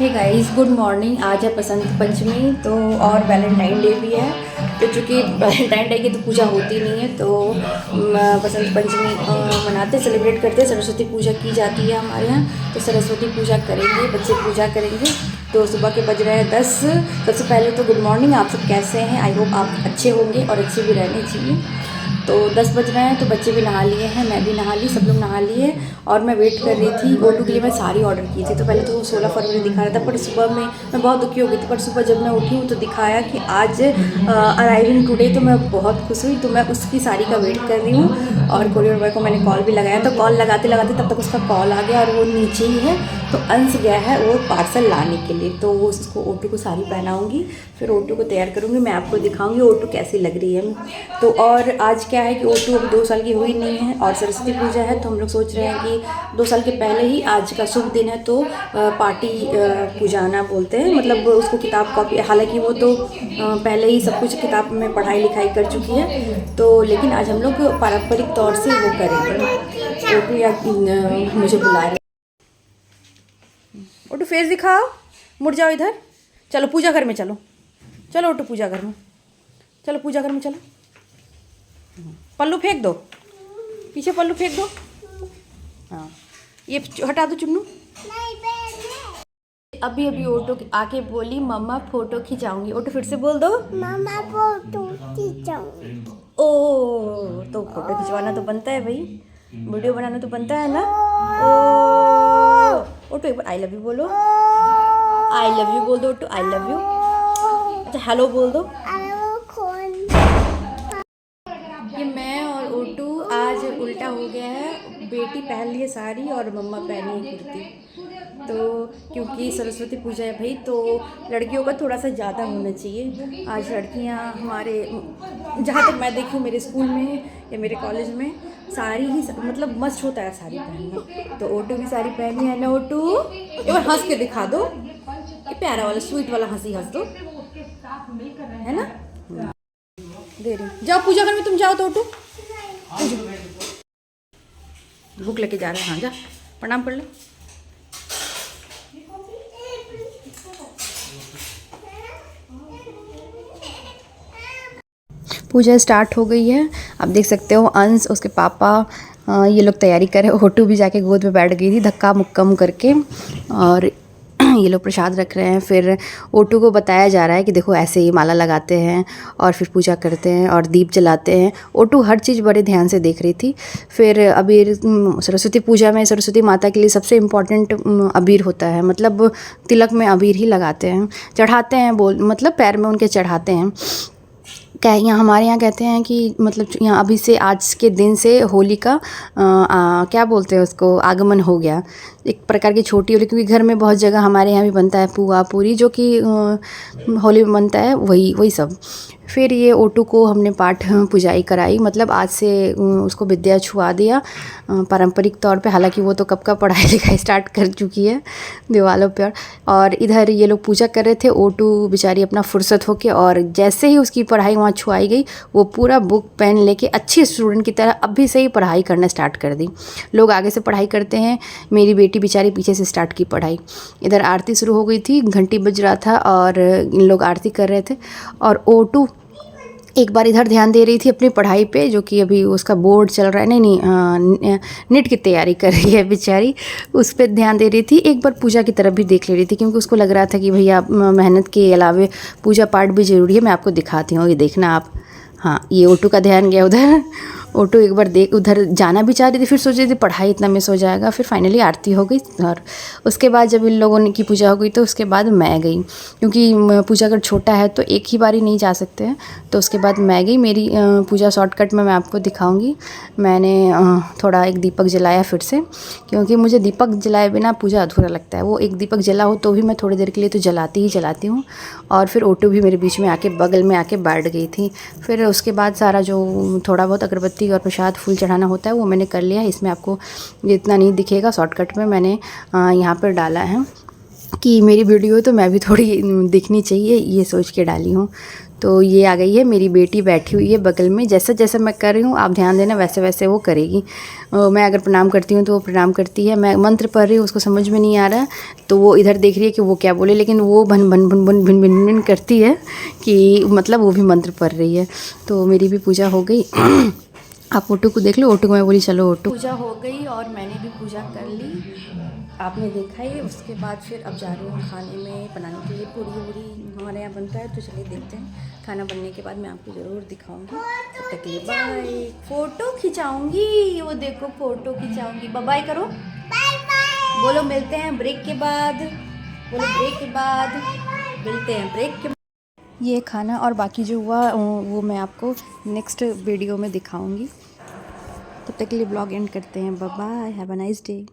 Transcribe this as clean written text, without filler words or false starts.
Hey guys, good morning. आज है बसंत पंचमी तो और वैलेंटाइन डे भी है। तो चूँकि वैलेंटाइन डे की तो पूजा होती नहीं है तो बसंत पंचमी मनाते सेलिब्रेट करते। सरस्वती पूजा की जाती है हमारे यहाँ, तो सरस्वती पूजा करेंगे, बच्चे पूजा करेंगे। तो सुबह के बज रहे हैं 10। सबसे पहले तो गुड मॉर्निंग, आप सब कैसे हैं? आई होप आप अच्छे होंगे और अच्छे भी रहने चाहिए। तो 10 बज रहे हैं तो बच्चे भी नहा लिए हैं, मैं भी नहा ली, सब लोग नहा लिए। और मैं वेट कर रही थी ओटू के लिए। मैं साड़ी ऑर्डर की थी तो पहले तो 16 फरवरी दिखा रहा था, पर सुबह में मैं बहुत दुखी हो गई थी। पर सुबह जब मैं उठी हूँ तो दिखाया कि आज अराइविंग टुडे। तो मैं बहुत खुश हुई। तो मैं उसकी साड़ी का वेट कर रही हूँ और कोरियर बॉय को मैंने कॉल भी लगाया। तो कॉल लगाते लगाते तब तक उसका कॉल आ गया और वो नीचे ही है। तो अंश गया है वो पार्सल लाने के लिए। तो वो उसको ओटू को साड़ी पहनाऊँगी, फिर ओटू को तैयार करूँगी। मैं आपको दिखाऊँगी ओटू कैसी लग रही है। तो और आज क्या है कि ओटू अभी 2 साल की हुई नहीं है और सरस्वती पूजा है। तो हम लोग सोच रहे हैं कि 2 साल के पहले ही आज का शुभ दिन है तो पार्टी पूजाना बोलते हैं, मतलब उसको किताब कॉपी। हालांकि वो तो पहले ही सब कुछ किताब में पढ़ाई लिखाई कर चुकी है, तो लेकिन आज हम लोग पारंपरिक तौर से वो करेंगे। ओटू या मुझे बुला रहे। ओटू फेस दिखाओ, मुड़ जाओ इधर। चलो पूजा घर में चलो, चलो ओटू पूजा घर में चलो, पूजा घर में चलो। पल्लू फेंक दो, पीछे पल्लू फेंक दो। हाँ, ये हटा दो चुन्नू। अभी अभी ओटो आके बोली मम्मा फोटो खिंचाऊंगी। ओटो फिर से बोल दो, मम्मा फोटो खिंचाऊंगी। ओ तो फोटो खिंचवाना तो बनता है भाई, वीडियो बनाना तो बनता है ना। ओ ओटो एक बार आई लव यू बोलो। आई लव यू बोल दो ओटो, आई लव यू। अच्छा हेलो बोल दो। ये मैं और ओटू आज उल्टा हो गया है। बेटी पहन ली है साड़ी और मम्मा पहनी है कुर्ती। तो क्योंकि सरस्वती पूजा है भाई, तो लड़कियों का थोड़ा सा ज़्यादा होना चाहिए। आज लड़कियां हमारे, जहाँ तक मैं देखी हूँ मेरे स्कूल में या मेरे कॉलेज में, साड़ी ही मतलब मस्त होता है साड़ी पहनना। तो ओटू भी साड़ी पहनी है ना। ओटू एक बार हंस के दिखा दो, ये प्यारा वाला स्वीट वाला हंसी हंस दो, है ना। दे रही जाओ पूजा घर में, तुम जाओ तो ओटू भूख लेके जा रहे हैं। हाँ जा प्रणाम कर लो। पूजा स्टार्ट हो गई है। आप देख सकते हो अंश, उसके पापा, ये लोग तैयारी कर रहे हैं। ओटू भी जाके गोद में बैठ गई थी धक्का मुक्कम करके, और ये लोग प्रसाद रख रहे हैं। फिर ओटू को बताया जा रहा है कि देखो ऐसे ही माला लगाते हैं और फिर पूजा करते हैं और दीप जलाते हैं। ओटू हर चीज़ बड़े ध्यान से देख रही थी। फिर अबीर, सरस्वती पूजा में सरस्वती माता के लिए सबसे इम्पॉर्टेंट अबीर होता है, मतलब तिलक में अबीर ही लगाते हैं, चढ़ाते हैं, मतलब पैर में उनके चढ़ाते हैं। क्या यहाँ हमारे यहाँ कहते हैं कि मतलब यहाँ अभी से आज के दिन से होली का क्या बोलते हैं उसको, आगमन हो गया। एक प्रकार की छोटी होली, क्योंकि घर में बहुत जगह हमारे यहाँ भी बनता है पुआ पूरी, जो कि होली में बनता है, वही सब। फिर ये ओटू को हमने पाठ पुजाई कराई, मतलब आज से उसको विद्या छुआ दिया पारंपरिक तौर पे। हालांकि वो तो कब का पढ़ाई लिखाई स्टार्ट कर चुकी है दीवालों पर। और इधर ये लोग पूजा कर रहे थे। ओटू बेचारी अपना फुर्सत होके, और जैसे ही उसकी पढ़ाई वहाँ छुआई गई, वो पूरा बुक पेन लेके अच्छी स्टूडेंट की तरह अभी से ही पढ़ाई करना स्टार्ट कर दी। लोग आगे से पढ़ाई करते हैं, मेरी बेटी बेचारी पीछे से स्टार्ट की पढ़ाई। इधर आरती शुरू हो गई थी, घंटी बज रहा था और इन लोग आरती कर रहे थे। और ओटू एक बार इधर ध्यान दे रही थी अपनी पढ़ाई पे, जो कि अभी उसका बोर्ड चल रहा है, नहीं नीट की तैयारी कर रही है बेचारी, उस पर ध्यान दे रही थी। एक बार पूजा की तरफ भी देख ले रही थी, क्योंकि उसको लग रहा था कि भैया मेहनत के अलावे पूजा पाठ भी ज़रूरी है। मैं आपको दिखाती हूँ, ये देखना आप। हाँ, ये ओटू का ध्यान गया उधर। ओटू एक बार उधर जाना भी चाह रही थी, फिर सोच रही थी पढ़ाई इतना मिस हो जाएगा। फिर फाइनली आरती हो गई और उसके बाद जब इन लोगों की पूजा हो गई तो उसके बाद मैं गई, क्योंकि पूजा अगर छोटा है तो एक ही बारी नहीं जा सकते हैं। तो उसके बाद मैं गई। मेरी पूजा शॉर्टकट में मैं आपको दिखाऊंगी। मैंने थोड़ा एक दीपक जलाया फिर से, क्योंकि मुझे दीपक जलाए बिना पूजा अधूरा लगता है। वो एक दीपक जला हो तो भी मैं थोड़ी देर के लिए तो जलाती ही जलाती हूँ। और फिर ओटू भी मेरे बीच में आके, बगल में आके बैठ गई थी। फिर उसके बाद सारा जो थोड़ा बहुत अगरबत्ती और प्रसाद फूल चढ़ाना होता है वो मैंने कर लिया। इसमें आपको इतना नहीं दिखेगा, शॉर्टकट में मैंने यहाँ पर डाला है। कि मेरी वीडियो तो मैं भी थोड़ी दिखनी चाहिए, ये सोच के डाली हूँ। तो ये आ गई है मेरी बेटी, बैठी हुई है बगल में। जैसा जैसा मैं कर रही हूँ आप ध्यान देना, वैसे वैसे वो करेगी। मैं अगर प्रणाम करती हूँ तो वो प्रणाम करती है। मैं मंत्र पढ़ रही हूँ, उसको समझ में नहीं आ रहा है तो वो इधर देख रही है कि वो क्या बोले, लेकिन वो भन भन भन भन भिन भिन भिन करती है कि मतलब वो भी मंत्र पढ़ रही है। तो मेरी भी पूजा हो गई। आप ओटू को देख लो। ओटू को मैं बोली चलो ओटू। पूजा हो गई और मैंने भी पूजा कर ली, आपने देखा ही। उसके बाद फिर अब जा रही हूँ खाने में बनाने के लिए। पूरी वूरी हमारे यहाँ बनता है, तो चलिए देखते हैं। खाना बनने के बाद मैं आपको ज़रूर दिखाऊंगी। तब तक के लिए बाय। फ़ोटो खिंचाऊंगी, वो देखो फ़ोटो खिंचाऊंगी। बाय करो, बोलो मिलते हैं ब्रेक के बाद। बोलो ब्रेक के बाद मिलते हैं, ब्रेक के। ये खाना और बाकी जो हुआ वो मैं आपको नेक्स्ट वीडियो में दिखाऊंगी। तब तक के लिए ब्लॉग एंड करते हैं। Bye bye, have a nice day.